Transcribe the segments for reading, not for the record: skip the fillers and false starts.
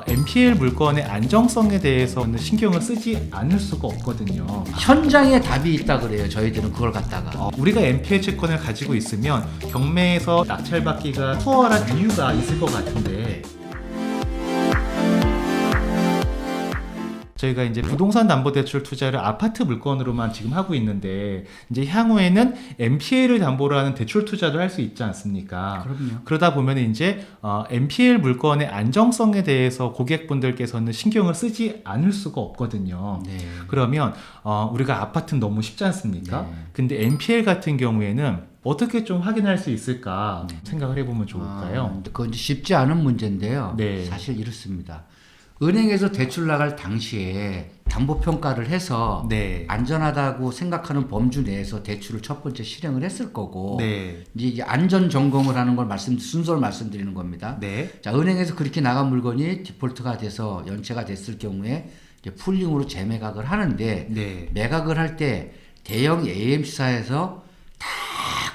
NPL 물건의 안정성에 대해서는 신경을 쓰지 않을 수가 없거든요. 현장에 답이 있다 그래요. 저희들은 그걸 갖다가 우리가 NPL 채권을 가지고 있으면 경매에서 낙찰받기가 수월한 이유가 있을 것 같은데, 저희가 이제 부동산 담보대출 투자를 아파트 물건으로만 지금 하고 있는데, 이제 향후에는 NPL을 담보로 하는 대출 투자도 할 수 있지 않습니까? 그럼요. 그러다 보면 이제 NPL 물건의 안정성에 대해서 고객분들께서는 신경을 쓰지 않을 수가 없거든요. 네. 그러면 우리가 아파트는 너무 쉽지 않습니까? 네. 근데 NPL 같은 경우에는 어떻게 좀 확인할 수 있을까 생각을 해보면 좋을까요? 그건 이제 쉽지 않은 문제인데요. 네. 사실 이렇습니다. 은행에서 대출 나갈 당시에 담보 평가를 해서 네. 안전하다고 생각하는 범주 내에서 대출을 첫 번째 실행을 했을 거고 네. 이제 안전 점검을 하는 걸 순서를 말씀드리는 겁니다. 네. 자, 은행에서 그렇게 나간 물건이 디폴트가 돼서 연체가 됐을 경우에 이제 풀링으로 재매각을 하는데 네. 매각을 할 때 대형 AMC사에서 다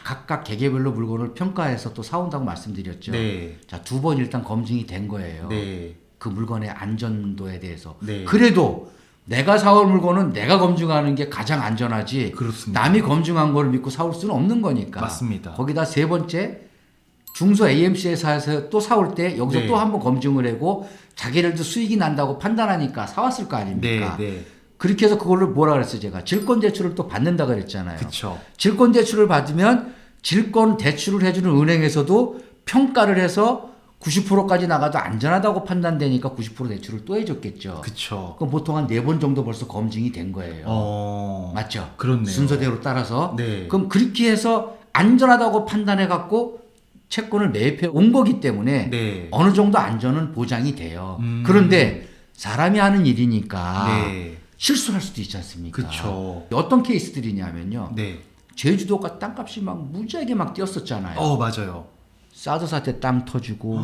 각각 개개별로 물건을 평가해서 또 사온다고 말씀드렸죠. 네. 자, 두 번 일단 검증이 된 거예요. 네. 그 물건의 안전도에 대해서. 네. 그래도 내가 사올 물건은 내가 검증하는 게 가장 안전하지. 그렇습니다. 남이 검증한 걸 믿고 사올 수는 없는 거니까. 맞습니다. 거기다 세 번째 중소 AMC에서 또 사올 때 여기서 네. 또 한번 검증을 하고 자기들도 수익이 난다고 판단하니까 사왔을 거 아닙니까? 네. 네. 그렇게 해서 그걸로 뭐라 그랬어요 제가? 질권 대출을 또 받는다 그랬잖아요. 그쵸. 질권 대출을 받으면 질권 대출을 해주는 은행에서도 평가를 해서 90%까지 나가도 안전하다고 판단되니까 90% 대출을 또 해줬겠죠. 그쵸. 그럼 보통 한 4번 정도 벌써 검증이 된 거예요. 맞죠? 그렇네요. 순서대로 따라서. 네. 그럼 그렇게 해서 안전하다고 판단해갖고 채권을 매입해 온 거기 때문에 네. 어느 정도 안전은 보장이 돼요. 그런데 사람이 하는 일이니까 네. 실수할 수도 있지 않습니까? 그쵸. 어떤 케이스들이냐면요. 네. 제주도가 땅값이 막 무지하게 막 뛰었었잖아요. 맞아요. 사드 사태 땅 터지고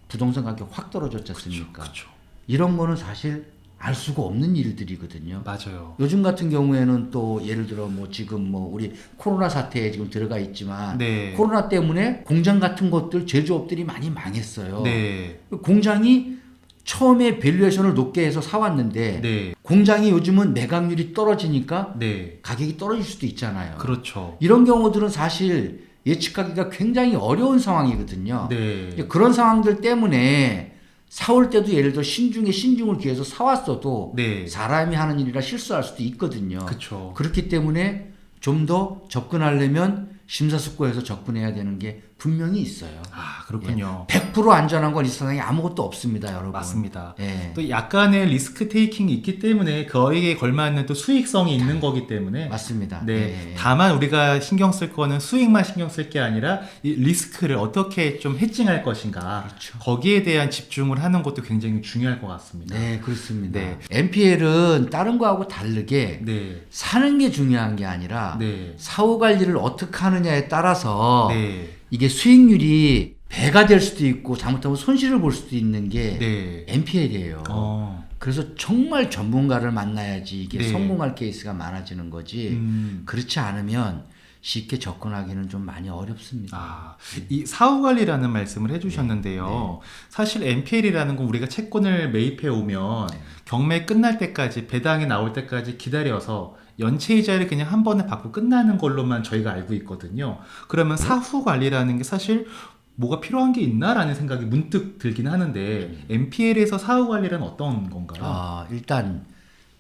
부동산 가격 확 떨어졌지 않습니까? 그쵸. 이런 거는 사실 알 수가 없는 일들이거든요. 맞아요. 요즘 같은 경우에는 또 예를 들어 뭐 지금 뭐 우리 코로나 사태에 지금 들어가 있지만 네. 코로나 때문에 공장 같은 것들 제조업들이 많이 망했어요. 네. 공장이 처음에 밸류에이션을 높게 해서 사왔는데 네. 공장이 요즘은 매각률이 떨어지니까 네. 가격이 떨어질 수도 있잖아요. 그렇죠. 이런 경우들은 사실 예측하기가 굉장히 어려운 상황이거든요. 네. 그런 상황들 때문에 사올 때도 예를 들어 신중에 신중을 기해서 사왔어도 네. 사람이 하는 일이라 실수할 수도 있거든요. 그쵸. 그렇기 때문에 좀 더 접근하려면 심사숙고해서 접근해야 되는 게 분명히 있어요. 그렇군요. 100% 안전한 건 이 세상에 아무것도 없습니다, 여러분. 맞습니다. 예. 또 약간의 리스크 테이킹이 있기 때문에 거기에 걸맞는 또 수익성이 있는 거기 때문에 맞습니다. 네. 예. 다만 우리가 신경 쓸 거는 수익만 신경 쓸 게 아니라 이 리스크를 어떻게 좀 해칭할 것인가. 그렇죠. 거기에 대한 집중을 하는 것도 굉장히 중요할 것 같습니다. 네, 그렇습니다. 네. NPL은 다른 거하고 다르게 네. 사는 게 중요한 게 아니라 네. 사후 관리를 어떻게 하느냐에 따라서 네. 이게 수익률이 배가 될 수도 있고 잘못하면 손실을 볼 수도 있는 게 네. NPL이에요. 그래서 정말 전문가를 만나야지 이게 네. 성공할 케이스가 많아지는 거지. 그렇지 않으면 쉽게 접근하기는 좀 많이 어렵습니다. 이 사후관리라는 말씀을 해주셨는데요. 사실 NPL이라는 건 우리가 채권을 매입해 오면 경매 끝날 때까지 배당이 나올 때까지 기다려서 연체 이자를 그냥 한 번에 받고 끝나는 걸로만 저희가 알고 있거든요. 그러면 사후관리라는 게 사실 뭐가 필요한 게 있나라는 생각이 문득 들긴 하는데 NPL에서 사후관리는 어떤 건가요? 일단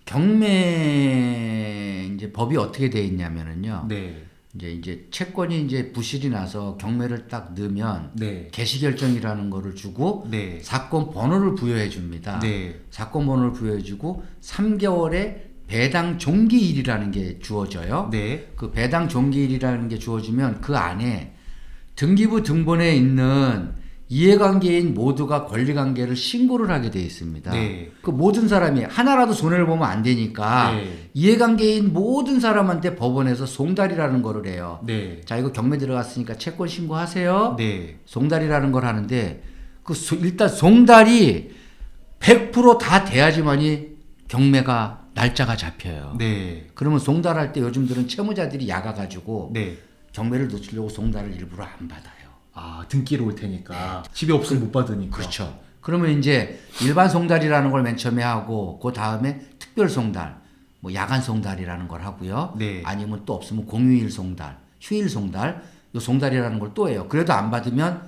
경매 이제 법이 어떻게 돼 있냐면은요. 네. 이제 채권이 이제 부실이 나서 경매를 딱 넣으면 네. 개시결정이라는 거를 주고 네. 사건 번호를 부여해 줍니다. 네. 사건 번호를 부여해 주고 3개월의 배당 종기일이라는 게 주어져요. 네. 그 배당 종기일이라는 게 주어지면 그 안에 등기부 등본에 있는 이해관계인 모두가 권리관계를 신고를 하게 되어 있습니다. 네. 그 모든 사람이 하나라도 손해를 보면 안 되니까 네. 이해관계인 모든 사람한테 법원에서 송달이라는 거를 해요. 네. 자, 이거 경매 들어갔으니까 채권 신고하세요. 네. 송달이라는 걸 하는데 일단 송달이 100% 다 돼야지만이 경매가 날짜가 잡혀요. 네. 그러면 송달할 때 요즘들은 채무자들이 야가가지고 네. 경매를 놓치려고 송달을 일부러 안 받아요. 등기로 올 테니까 집에 없으면 못 받으니까. 그렇죠. 그러면 이제 일반 송달이라는 걸 맨 처음에 하고 그 다음에 특별 송달, 뭐 야간 송달이라는 걸 하고요. 네. 아니면 또 없으면 공휴일 송달, 휴일 송달, 요 송달이라는 걸 또 해요. 그래도 안 받으면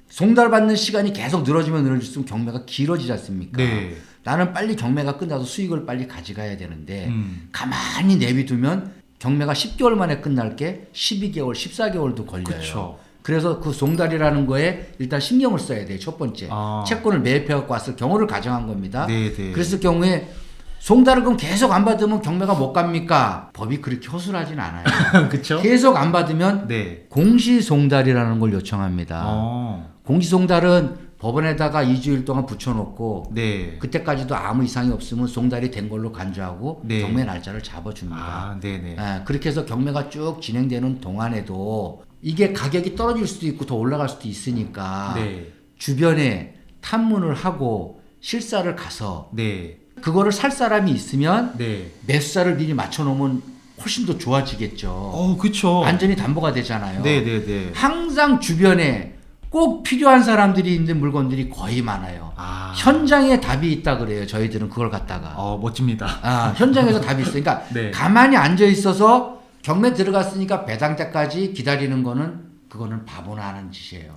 송달 받는 시간이 계속 늘어지면 늘어질수록 경매가 길어지지 않습니까? 네. 나는 빨리 경매가 끝나서 수익을 빨리 가져가야 되는데 가만히 내비두면 경매가 10개월 만에 끝날 게 12개월, 14개월도 걸려요. 그쵸. 그래서 그 송달이라는 거에 일단 신경을 써야 돼요. 첫 번째. 채권을 매입해갖고 왔을 경우를 가정한 겁니다. 네네. 그랬을 경우에 송달을 그럼 계속 안 받으면 경매가 못 갑니까? 법이 그렇게 허술하진 않아요. 그쵸? 계속 안 받으면 네. 공시송달이라는 걸 요청합니다. 공시송달은 법원에다가 2주일 동안 붙여놓고 네. 그때까지도 아무 이상이 없으면 송달이 된 걸로 간주하고 네. 경매 날짜를 잡아줍니다. 아, 네네. 예, 그렇게 해서 경매가 쭉 진행되는 동안에도 이게 가격이 떨어질 수도 있고 더 올라갈 수도 있으니까 네. 주변에 탐문을 하고 실사를 가서 네. 그거를 살 사람이 있으면 네. 매수자를 미리 맞춰놓으면 훨씬 더 좋아지겠죠. 그쵸. 안전이 담보가 되잖아요. 네네네. 항상 주변에 꼭 필요한 사람들이 있는 물건들이 거의 많아요. 아. 현장에 답이 있다 그래요. 저희들은 그걸 갖다가. 멋집니다. 현장에서 답이 있어요. 그러니까 네. 가만히 앉아 있어서 경매 들어갔으니까 배당 때까지 기다리는 거는 그거는 바보나 하는 짓이에요.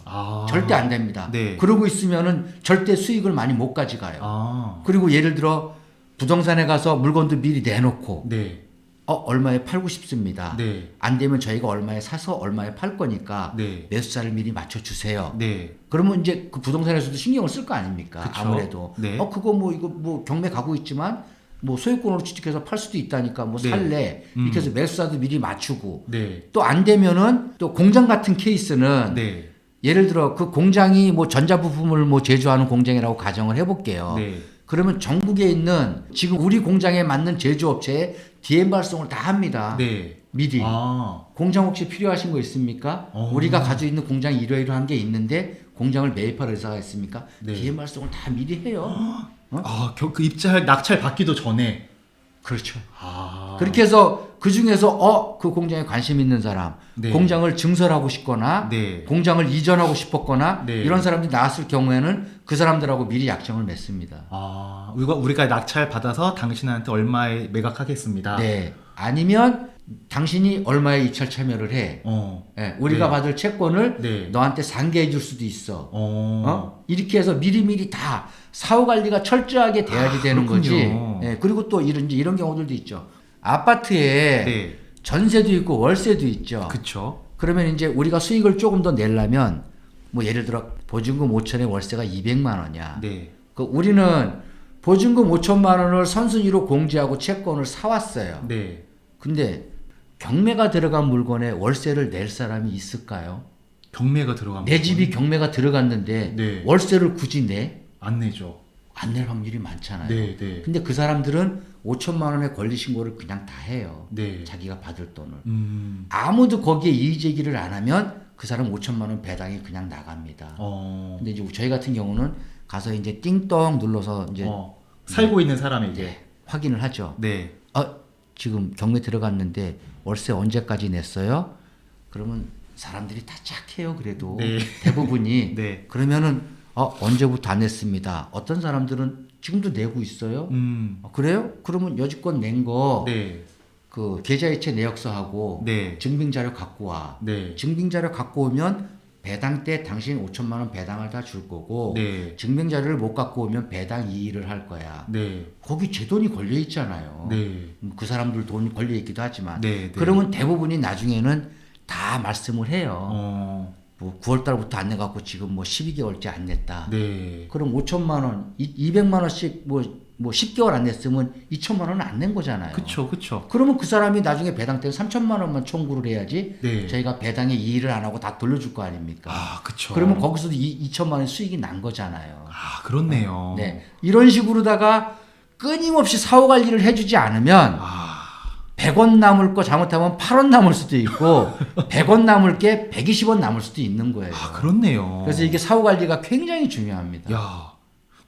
절대 안 됩니다. 네. 그러고 있으면은 절대 수익을 많이 못 가져가요. 그리고 예를 들어 부동산에 가서 물건도 미리 내놓고 네. 얼마에 팔고 싶습니다. 네. 안 되면 저희가 얼마에 사서 얼마에 팔 거니까 네. 매수자를 미리 맞춰주세요. 네. 그러면 이제 그 부동산에서도 신경을 쓸 거 아닙니까? 그쵸. 아무래도. 네. 그거 뭐 이거 뭐 경매 가고 있지만 뭐 소유권으로 취득해서 팔 수도 있다니까 뭐 네. 살래. 이렇게 해서 매수자도 미리 맞추고. 네. 또 안 되면은 또 공장 같은 케이스는 네. 예를 들어 그 공장이 뭐 전자부품을 뭐 제조하는 공장이라고 가정을 해볼게요. 네. 그러면 전국에 있는 지금 우리 공장에 맞는 제조업체에 DM 발송을 다 합니다. 네. 미리. 공장 혹시 필요하신 거 있습니까? 우리가 가지고 있는 공장이 이러이러한 게 있는데 공장을 매입할 의사가 있습니까? 네. DM 발송을 다 미리 해요. 그 낙찰 받기도 전에. 그렇죠. 그렇게 해서 그 중에서 그 공장에 관심 있는 사람, 네. 공장을 증설하고 싶거나 네. 공장을 이전하고 싶었거나 네. 이런 사람들이 나왔을 경우에는 그 사람들하고 미리 약정을 맺습니다. 우리가 낙찰 받아서 당신한테 얼마에 매각하겠습니다. 네. 아니면 당신이 얼마에 입찰 참여를 해. 네. 우리가 네. 받을 채권을 네. 너한테 상계해 줄 수도 있어. 이렇게 해서 미리미리 다 사후 관리가 철저하게 돼야지 되는 거지. 네. 그리고 또 이런 경우들도 있죠. 아파트에 네. 전세도 있고 월세도 있죠. 그쵸. 그러면 이제 우리가 수익을 조금 더 내려면 뭐 예를 들어 보증금 5천에 월세가 200만 원이야. 네. 우리는 보증금 5천만 원을 선순위로 공제하고 채권을 사왔어요. 네. 근데 경매가 들어간 물건에 월세를 낼 사람이 있을까요? 경매가 들어가면 내 집이 경매가 들어갔는데 네. 월세를 굳이 내? 안 내죠. 안 낼 확률이 많잖아요. 네, 네. 근데 그 사람들은 5천만 원의 권리 신고를 그냥 다 해요. 네. 자기가 받을 돈을. 아무도 아무도 거기에 이의 제기를 안 하면 그 사람 5천만 원 배당이 그냥 나갑니다. 근데 이제 저희 같은 경우는 가서 이제 띵동 눌러서 이제 살고 있는 사람에게 확인을 하죠. 네. 지금 경매 들어갔는데 월세 언제까지 냈어요? 그러면 사람들이 다 착해요. 그래도 네. 대부분이. 네. 그러면은 언제부터 안 냈습니다. 어떤 사람들은 지금도 내고 있어요. 그래요? 그러면 여지껏 낸 거 네. 그 계좌이체 내역서하고 네. 증빙자료 갖고 와. 네. 증빙자료 갖고 오면 배당 때 당신 5천만 원 배당을 다 줄 거고 네. 증빙자료를 못 갖고 오면 배당 이의를 할 거야. 네. 거기 제 돈이 걸려 있잖아요. 네. 그 사람들 돈이 걸려 있기도 하지만 네. 네. 그러면 대부분이 나중에는 다 말씀을 해요. 뭐 9월 달부터 안 내갖고 지금 뭐 12개월째 안 냈다. 네. 그럼 5천만 원, 200만 원씩 뭐 10개월 안 냈으면 2천만 원은 안 낸 거잖아요. 그쵸. 그러면 그 사람이 나중에 배당 때 3천만 원만 청구를 해야지 네. 저희가 배당에 이의를 안 하고 다 돌려줄 거 아닙니까? 그쵸. 그러면 거기서도 2천만 원 수익이 난 거잖아요. 그렇네요. 네. 이런 식으로다가 끊임없이 사후 관리를 해주지 않으면 100원 남을 거 잘못하면 8원 남을 수도 있고 100원 남을 게 120원 남을 수도 있는 거예요. 그렇네요. 그래서 이게 사후 관리가 굉장히 중요합니다. 야,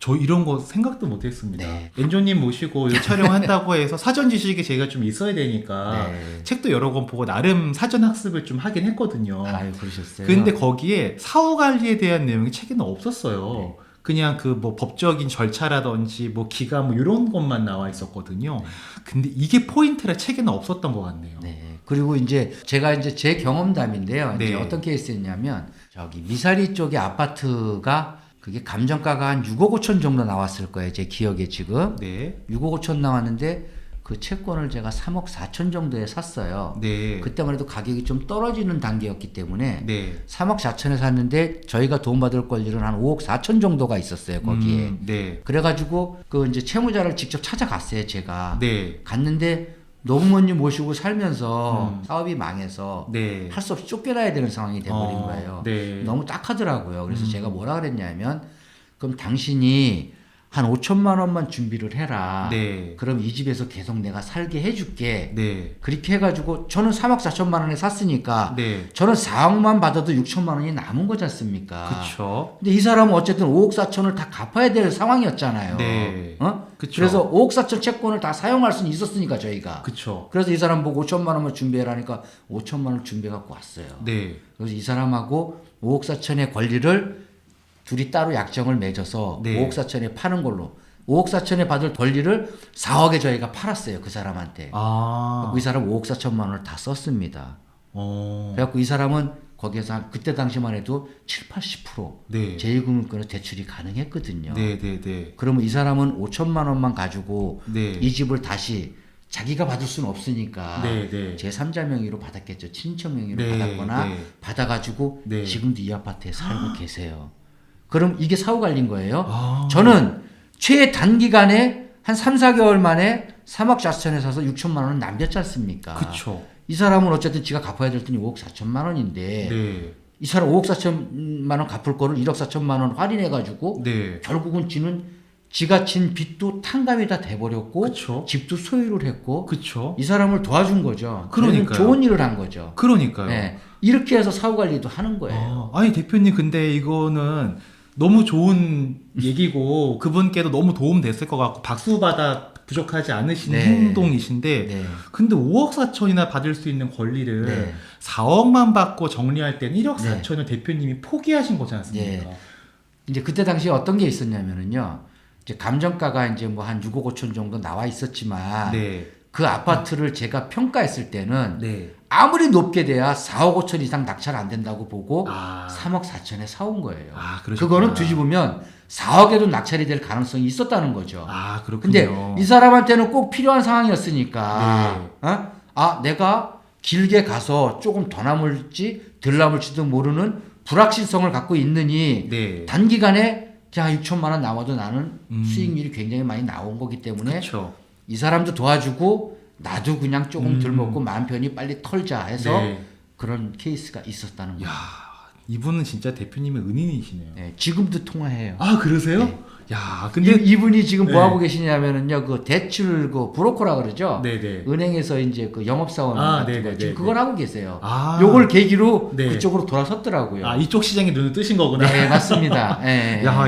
저 이런 거 생각도 못 했습니다. 네. 엔조님 모시고 이 촬영한다고 해서 사전 지식이 제가 좀 있어야 되니까 네. 책도 여러 권 보고 나름 사전 학습을 좀 하긴 했거든요. 아유, 그러셨어요. 근데 거기에 사후 관리에 대한 내용이 책에는 없었어요. 네. 그냥 그 뭐 법적인 절차라든지 뭐 기간 뭐 이런 것만 나와 있었거든요. 근데 이게 포인트라 책에는 없었던 것 같네요. 네. 그리고 이제 제가 이제 제 경험담인데요. 네. 이제 어떤 케이스였냐면 저기 미사리 쪽에 아파트가 그게 감정가가 한 6억 5천 정도 나왔을 거예요. 제 기억에 지금. 네. 6억 5천 나왔는데 그 채권을 제가 3억 4천 정도에 샀어요. 네. 그때만 해도 가격이 좀 떨어지는 단계였기 때문에 네. 3억 4천에 샀는데 저희가 도움받을 권리는 한 5억 4천 정도가 있었어요. 거기에. 네. 그래가지고 그 이제 채무자를 직접 찾아갔어요. 제가. 네. 갔는데 노부모님 모시고 살면서 사업이 망해서 네. 할 수 없이 쫓겨나야 되는 상황이 돼버린 거예요. 네. 너무 딱하더라고요. 그래서 제가 뭐라 그랬냐면 그럼 당신이 한 5천만 원만 준비를 해라. 네. 그럼 이 집에서 계속 내가 살게 해줄게. 네. 그렇게 해가지고 저는 3억 4천만 원에 샀으니까 네. 저는 4억만 받아도 6천만 원이 남은 거지 않습니까? 그쵸. 근데 이 사람은 어쨌든 5억 4천을 다 갚아야 될 상황이었잖아요. 네. 어? 그쵸. 그래서 5억 4천 채권을 다 사용할 수는 있었으니까 저희가. 그쵸. 그래서 이 사람 보고 5천만 원만 준비해라니까 5천만 원 준비해 갖고 왔어요. 네. 그래서 이 사람하고 5억 4천의 권리를 둘이 따로 약정을 맺어서 네. 5억 4천에 파는 걸로 5억 4천에 받을 권리를 4억에 저희가 팔았어요. 그 사람한테. 아. 이 사람 5억 4천만 원을 다 썼습니다. 어. 그래갖고 이 사람은 거기에서 그때 당시만 해도 7, 80% 네. 제2금융권의 대출이 가능했거든요. 네, 네, 네. 그러면 이 사람은 5천만 원만 가지고 네. 이 집을 다시 자기가 받을 수는 없으니까 네, 네. 제3자 명의로 받았겠죠. 친인척 명의로 네, 받았거나 네. 받아가지고 네. 지금도 이 아파트에 살고 계세요. 그럼 이게 사후 관리인 거예요. 아. 저는 최단기간에 한 3, 4개월 만에 3억 4천에 사서 6천만 원을 남겼지 않습니까? 그쵸. 이 사람은 어쨌든 지가 갚아야 될 돈이 5억 4천만 원인데 네. 이 사람 5억 4천만 원 갚을 거를 1억 4천만 원 할인해가지고 네. 결국은 지는 지가 진 빚도 탕감이 다 돼버렸고 그쵸. 집도 소유를 했고 그쵸. 이 사람을 도와준 거죠. 그러니까요. 좋은 일을 한 거죠. 그러니까요. 네. 이렇게 해서 사후 관리도 하는 거예요. 아니 대표님 근데 이거는 너무 좋은 얘기고 그분께도 너무 도움 됐을 것 같고 박수받아 부족하지 않으신 네. 행동이신데 네. 근데 5억 4천이나 받을 수 있는 권리를 네. 4억만 받고 정리할 때는 1억 네. 4천을 대표님이 포기하신 거지 않습니까? 네. 이제 그때 당시에 어떤 게 있었냐면은요. 이제 감정가가 이제 뭐 한 6억 5천 정도 나와 있었지만 네. 그 아파트를 제가 평가했을 때는 네. 아무리 높게 돼야 4억 5천 이상 낙찰 안 된다고 보고 아. 3억 4천에 사온 거예요. 아, 그러셨구나. 그거는 뒤집으면 4억에도 낙찰이 될 가능성이 있었다는 거죠. 아, 그렇군요. 근데 이 사람한테는 꼭 필요한 상황이었으니까 네. 내가 길게 가서 조금 더 남을지 덜 남을지도 모르는 불확실성을 갖고 있느니 네. 단기간에 자 6천만 원 나와도 나는 음. 수익률이 굉장히 많이 나온 거기 때문에 그렇죠. 이 사람도 도와주고 나도 그냥 조금 덜 먹고 마음 편히 빨리 털자 해서 네. 그런 케이스가 있었다는 거예요. 야, 이분은 진짜 대표님의 은인이시네요. 네, 지금도 통화해요. 아, 그러세요? 네. 야, 근데 이분이 지금 네. 뭐 하고 계시냐면은요, 그 대출 그 브로커라 그러죠. 네네. 은행에서 이제 그 영업사원 아, 같은 거 네네네. 지금 그걸 하고 계세요. 아. 요걸 계기로 네. 그쪽으로 돌아섰더라고요. 아, 이쪽 시장에 눈을 뜨신 거구나. 네, 맞습니다. 예, 예. 야,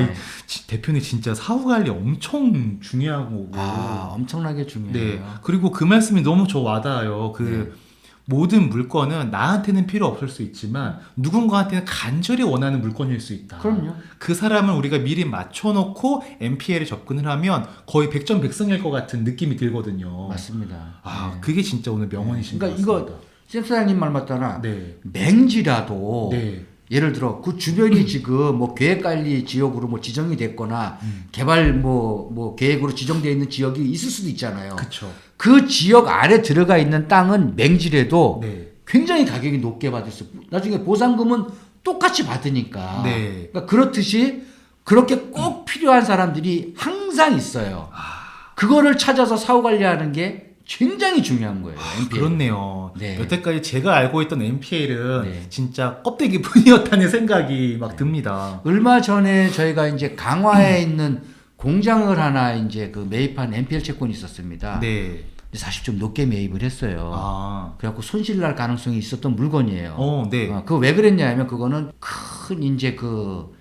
대표님 진짜 사후 관리 엄청 중요한 거고. 엄청나게 중요해요. 네. 그리고 그 말씀이 너무 저 와닿아요. 그 모든 물건은 나한테는 필요 없을 수 있지만 누군가한테는 간절히 원하는 물건일 수 있다. 그럼요. 그 사람을 우리가 미리 맞춰놓고 MPL에 접근을 하면 거의 백전백승일 것 같은 느낌이 들거든요. 맞습니다. 아, 네. 그게 진짜 오늘 명언이신 그러니까 것 같습니다. 이거 쌤 사장님 말 맞다나 네. 맹지라도 네. 예를 들어 그 주변이 지금 뭐 계획관리 지역으로 뭐 지정이 됐거나 개발 뭐 계획으로 지정되어 있는 지역이 있을 수도 있잖아요. 그쵸. 그 지역 안에 들어가 있는 땅은 맹지라도 네. 굉장히 가격이 높게 받을 수 나중에 보상금은 똑같이 받으니까 네. 그러니까 그렇듯이 그렇게 꼭 필요한 사람들이 항상 있어요. 그거를 찾아서 사후 관리하는 게 굉장히 중요한 거예요. MPL. 그렇네요. 네. 여태까지 제가 알고 있던 MPL은 네. 진짜 껍데기뿐이었다는 생각이 막 듭니다. 얼마 전에 저희가 이제 강화에 있는 공장을 하나 이제 그 매입한 MPL 채권이 있었습니다. 네. 근데 사실 좀 높게 매입을 했어요. 아. 그래갖고 손실 날 가능성이 있었던 물건이에요. 네. 그거 왜 그랬냐면 그거는 큰 이제 그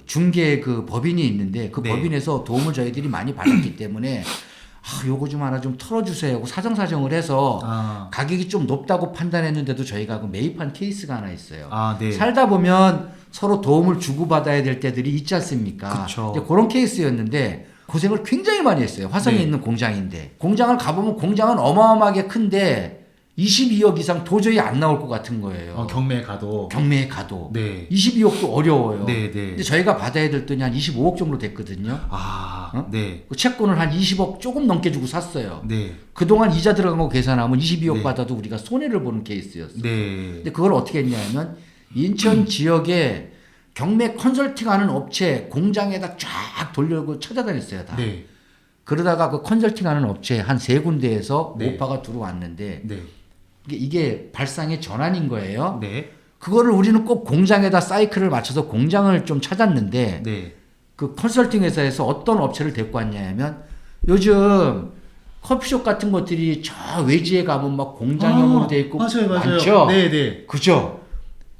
중개 그 법인이 있는데 그 네. 법인에서 도움을 저희들이 많이 받았기 때문에 요거 좀 하나 좀 털어주세요 하고 사정사정을 해서 아, 가격이 좀 높다고 판단했는데도 저희가 그 매입한 케이스가 하나 있어요. 아, 네. 살다 보면 서로 도움을 주고받아야 될 때들이 있지 않습니까? 그쵸. 이제 그런 케이스였는데 고생을 굉장히 많이 했어요. 화성에 네. 있는 공장인데. 공장을 가보면 공장은 어마어마하게 큰데 22억 이상 도저히 안 나올 것 같은 거예요. 경매에 가도. 경매에 가도. 네. 22억도 어려워요. 네, 네. 근데 저희가 받아야 될 돈이 한 25억 정도 됐거든요. 아, 어? 네. 그 채권을 한 20억 조금 넘게 주고 샀어요. 네. 그동안 이자 들어간 거 계산하면 22억 네. 받아도 우리가 손해를 보는 케이스였어요. 네. 근데 그걸 어떻게 했냐면 인천 지역에 경매 컨설팅하는 업체 공장에다 쫙 돌려고 찾아다녔어요. 다. 네. 그러다가 그 컨설팅하는 업체 한 3군데에서 네. 오파가 들어왔는데 네. 이게 발상의 전환인 거예요. 네. 그거를 우리는 꼭 공장에다 사이클을 맞춰서 공장을 좀 찾았는데 네. 그 컨설팅 회사에서 어떤 업체를 데리고 왔냐면 요즘 커피숍 같은 것들이 저 외지에 가면 막 공장형으로 돼 있고 맞아요, 맞아요. 많죠. 네, 네. 그죠?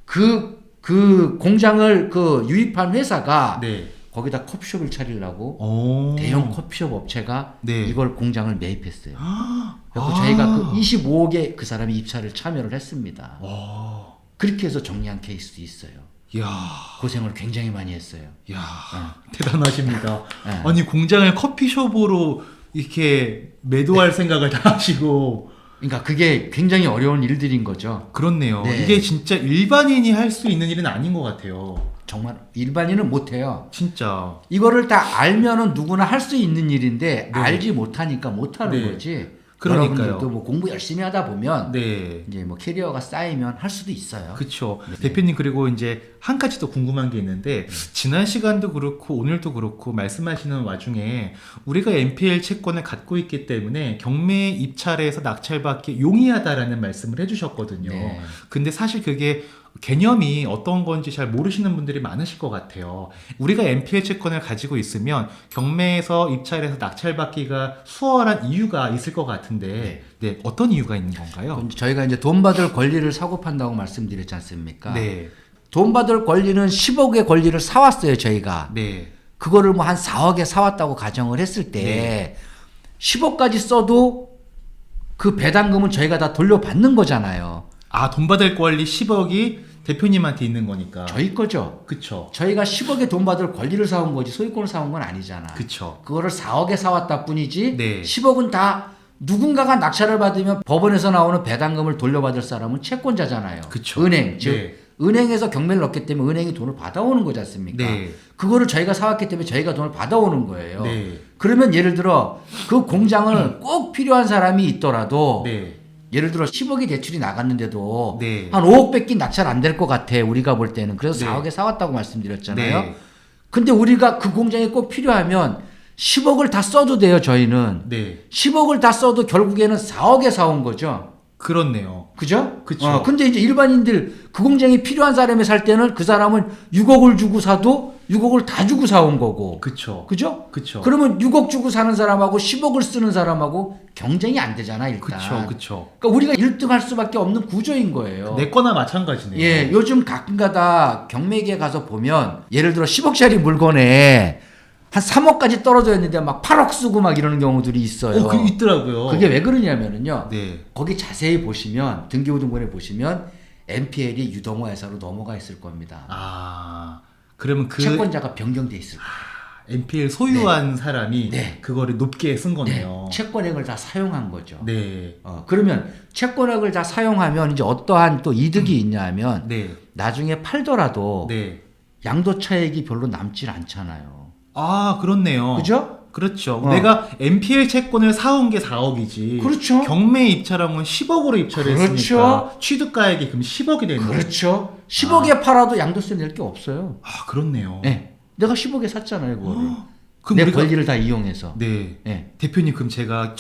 그 공장을 그 유입한 회사가 네. 거기다 커피숍을 차리려고 오. 대형 커피숍 업체가 네. 이걸 공장을 매입했어요. 아. 그래서 저희가 그 25억에 그 사람이 입찰을 참여를 했습니다. 와. 그렇게 해서 정리한 케이스도 있어요. 야. 고생을 굉장히 많이 했어요. 야. 대단하십니다. 네. 아니, 공장을 커피숍으로 이렇게 매도할 생각을 다 하시고. 그러니까 그게 굉장히 어려운 일들인 거죠. 그렇네요. 네. 이게 진짜 일반인이 할 수 있는 일은 아닌 것 같아요. 정말 일반인은 못해요. 진짜. 이거를 다 알면은 누구나 할 수 있는 일인데 네. 알지 못하니까 못하는 네. 거지. 그러니까요. 여러분들도 뭐 공부 열심히 하다 보면 네. 이제 뭐 캐리어가 쌓이면 할 수도 있어요. 그렇죠. 네. 대표님, 그리고 이제 한 가지 더 궁금한 게 있는데 지난 시간도 그렇고 오늘도 그렇고 말씀하시는 와중에 우리가 NPL 채권을 갖고 있기 때문에 경매 입찰에서 낙찰받기 용이하다라는 말씀을 해주셨거든요. 네. 근데 사실 그게 개념이 어떤 건지 잘 모르시는 분들이 많으실 것 같아요. 우리가 NPL 채권을 가지고 있으면 경매에서 입찰해서 낙찰받기가 수월한 이유가 있을 것 같은데 네, 어떤 이유가 있는 건가요? 저희가 이제 돈 받을 권리를 사고 판다고 말씀드렸지 않습니까? 네, 돈 받을 권리는 10억의 권리를 사왔어요, 저희가. 네, 그거를 뭐 한 4억에 사왔다고 가정을 했을 때 10억까지 써도 그 배당금은 저희가 다 돌려받는 거잖아요. 아, 돈 받을 권리 10억이 대표님한테 있는 거니까. 저희 거죠. 그쵸. 저희가 10억에 돈 받을 권리를 사온 거지 소유권을 사온 건 아니잖아. 그쵸. 그거를 4억에 사왔다 뿐이지 네. 10억은 다 누군가가 낙찰을 받으면 법원에서 나오는 배당금을 돌려받을 사람은 채권자잖아요. 그쵸. 은행, 즉 네. 은행에서 경매를 넣기 때문에 은행이 돈을 받아오는 거지 않습니까? 네. 그거를 저희가 사왔기 때문에 저희가 돈을 받아오는 거예요. 네. 그러면 예를 들어 그 공장을 꼭 필요한 사람이 있더라도 네. 예를 들어 10억이 대출이 나갔는데도 네. 한 5억밖에 낙찰 안 될 것 같아 우리가 볼 때는. 그래서 네. 4억에 사왔다고 말씀드렸잖아요. 네. 근데 우리가 그 공장이 꼭 필요하면 10억을 다 써도 돼요. 저희는 네. 10억을 다 써도 결국에는 4억에 사온 거죠. 그렇네요. 그죠? 그쵸. 근데 이제 일반인들 그 공장이 필요한 사람이 살 때는 그 사람은 6억을 주고 사도 6억을 다 주고 사온 거고. 그쵸. 그죠? 그쵸. 그러면 6억 주고 사는 사람하고 10억을 쓰는 사람하고 경쟁이 안 되잖아, 일단. 그쵸. 그쵸. 그러니까 우리가 1등 할 수밖에 없는 구조인 거예요. 내 거나 마찬가지네요. 예, 요즘 가끔가다 경매기에 가서 보면 예를 들어 10억짜리 물건에 한 3억까지 떨어져 있는데 막 8억 쓰고 막 이러는 경우들이 있어요. 그 있더라고요. 그게 왜 그러냐면은요. 네. 거기 자세히 보시면 등기부등본에 보시면 NPL이 유동화 회사로 넘어가 있을 겁니다. 아, 그러면 그 채권자가 변경돼 있을 거예요. NPL 소유한 사람이 네. 그거를 높게 쓴 거네요. 채권액을 다 사용한 거죠. 네. 그러면 채권액을 다 사용하면 이제 어떠한 또 이득이 있냐면 네. 나중에 팔더라도 네. 양도차익이 별로 남질 않잖아요. 아, 그렇네요. 그죠? 그렇죠. 내가 NPL 채권을 사온 게 4억이지. 그렇죠. 경매 입찰하면 10억으로 입찰했으니까 그렇죠. 취득가액이 그럼 10억이 되는 거죠. 그렇죠. 10억에 팔아도 양도세 낼 게 없어요. 아, 그렇네요. 네. 내가 10억에 샀잖아요, 그거를. 그럼 내 우리가 권리를 다 이용해서. 네. 네. 대표님, 그럼 제가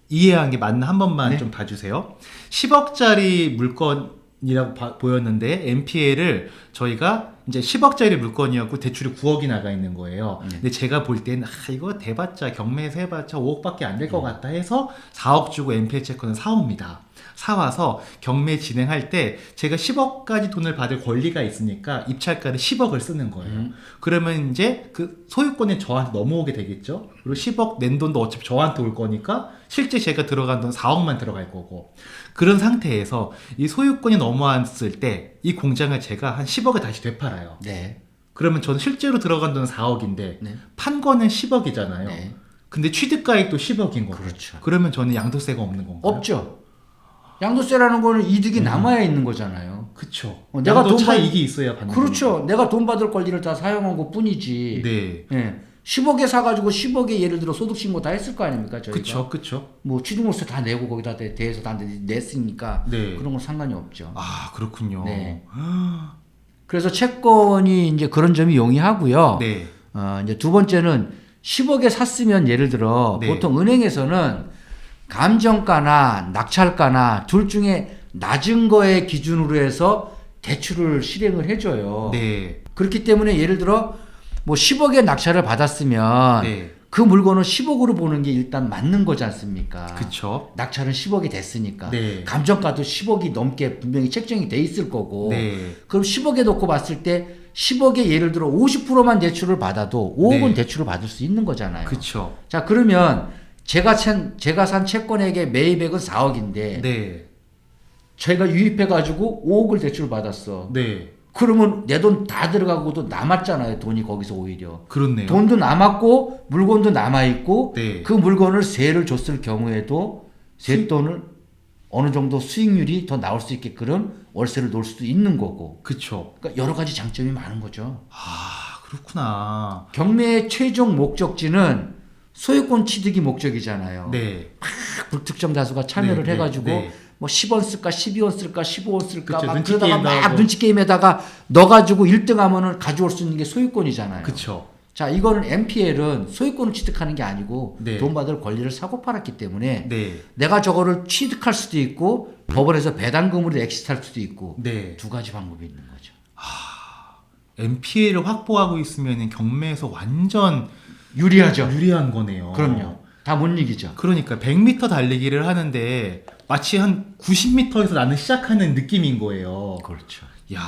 이해한 게 맞나 한 번만 네. 좀 봐주세요. 10억짜리 물건이라고 보였는데 NPL을 저희가 이제 10억짜리 물건이었고 대출이 9억이 나가 있는 거예요. 근데 제가 볼 때는 이거 대봤자 경매에서 해봤자 5억밖에 안 될 것 같다 해서 4억 주고 NPL 채권을 사옵니다. 사와서 경매 진행할 때 제가 10억까지 돈을 받을 권리가 있으니까 입찰가를 10억을 쓰는 거예요. 그러면 이제 그 소유권이 저한테 넘어오게 되겠죠. 그리고 10억 낸 돈도 어차피 저한테 올 거니까 실제 제가 들어간 돈 4억만 들어갈 거고, 그런 상태에서 이 소유권이 넘어왔을 때 이 공장을 제가 한 10억에 다시 되팔아요. 네. 그러면 저는 실제로 들어간 돈은 4억인데 네. 판 거는 10억이잖아요. 네. 근데 취득가액도 10억인 거고. 그렇죠. 그러면 저는 양도세가 없는 건가요? 없죠. 양도세라는 거는 이득이 남아야 있는 거잖아요. 그쵸. 내가 돈 차익이 있어야 받는 그렇죠. 내가 돈 받을 권리를 다 사용한 것 뿐이지. 네. 예. 10억에 사가지고 10억에 예를 들어 소득신고 다 했을 거 아닙니까? 저희가. 그쵸. 뭐 취득세 다 내고 거기다 대해서 다 냈으니까 네. 그런 건 상관이 없죠. 아, 그렇군요. 네. 그래서 채권이 이제 그런 점이 용이하고요. 네. 이제 두 번째는 10억에 샀으면 예를 들어 네. 보통 은행에서는 감정가나 낙찰가나 둘 중에 낮은 거에 기준으로 해서 대출을 실행을 해줘요. 네. 그렇기 때문에 예를 들어 뭐 10억의 낙찰을 받았으면 네. 그 물건을 10억으로 보는 게 일단 맞는 거지 않습니까? 그쵸. 낙찰은 10억이 됐으니까 네. 감정가도 10억이 넘게 분명히 책정이 돼 있을 거고 네. 그럼 10억에 놓고 봤을 때 10억에 예를 들어 50%만 대출을 받아도 5억은 네. 대출을 받을 수 있는 거잖아요. 그쵸. 자 그러면 제가 산 채권액의 매입액은 4억인데 네. 저희가 유입해가지고 5억을 대출을 받았어. 네. 그러면 내 돈 다 들어가고도 남았잖아요. 돈이 거기서 오히려. 그렇네요. 돈도 남았고 물건도 남아있고 네. 그 물건을 세를 줬을 경우에도 세돈을 어느 정도 수익률이 더 나올 수 있게끔 월세를 놓을 수도 있는 거고. 그쵸. 그러니까 여러 가지 장점이 많은 거죠. 아, 그렇구나. 경매의 최종 목적지는 소유권 취득이 목적이잖아요. 네. 불특정 다수가 참여를 네, 해가지고 네. 뭐 10원 쓸까 12원 쓸까 15원 쓸까 그쵸, 막 눈치 그러다가 게임도 막 하고. 눈치 게임에다가 넣어가지고 1등 하면은 가져올 수 있는 게 소유권이잖아요. 그쵸. 자 이거는 MPL은 소유권을 취득하는 게 아니고 네. 돈 받을 권리를 사고 팔았기 때문에 네. 내가 저거를 취득할 수도 있고 법원에서 배당금으로 엑시트할 수도 있고 네. 두 가지 방법이 있는 거죠. MPA를 확보하고 있으면 경매에서 완전 유리하죠. 유리한 거네요. 그럼요. 다 못 이기죠. 그러니까 100m 달리기를 하는데 마치 한 90m에서 나는 시작하는 느낌인 거예요. 그렇죠. 야,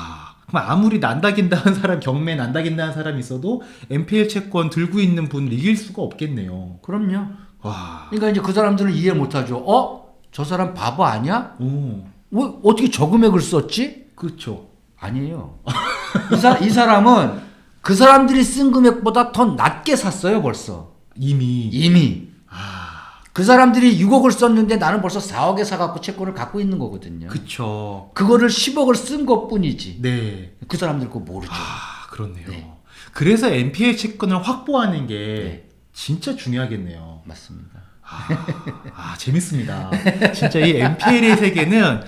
그럼 아무리 난다긴다는 사람, 경매 난다긴다는 사람이 있어도 MPL 채권 들고 있는 분을 이길 수가 없겠네요. 그럼요. 와. 그러니까 이제 그 사람들은 이해 못하죠. 저 사람 바보 아니야? 오. 어떻게 저 금액을 썼지? 그렇죠. 아니에요. 이 사람은 그 사람들이 쓴 금액보다 더 낮게 샀어요, 벌써. 이미. 아. 그 사람들이 6억을 썼는데 나는 벌써 4억에 사갖고 채권을 갖고 있는 거거든요. 그쵸. 그거를 10억을 쓴 것 뿐이지. 네. 그 사람들 그거 모르죠. 아, 그렇네요. 네. 그래서 MPL 채권을 확보하는 게 네. 진짜 중요하겠네요. 맞습니다. 재밌습니다. 진짜 이 MPL의 세계는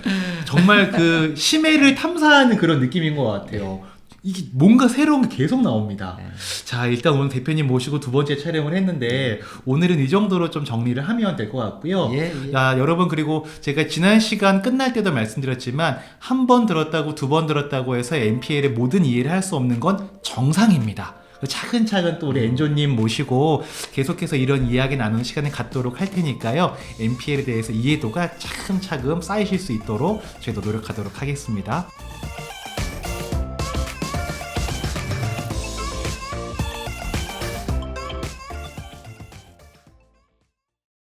정말 그 심해를 탐사하는 그런 느낌인 것 같아요. 이게 뭔가 새로운 게 계속 나옵니다. 네. 자, 일단 오늘 대표님 모시고 두 번째 촬영을 했는데 오늘은 이 정도로 좀 정리를 하면 될 것 같고요. 예. 야, 여러분, 그리고 제가 지난 시간 끝날 때도 말씀드렸지만 한 번 들었다고 두 번 들었다고 해서 MPL의 모든 이해를 할 수 없는 건 정상입니다. 차근차근 또 우리 엔조님 모시고 계속해서 이런 이야기 나누는 시간을 갖도록 할 테니까요. MPL에 대해서 이해도가 차근차근 쌓이실 수 있도록 저희도 노력하도록 하겠습니다.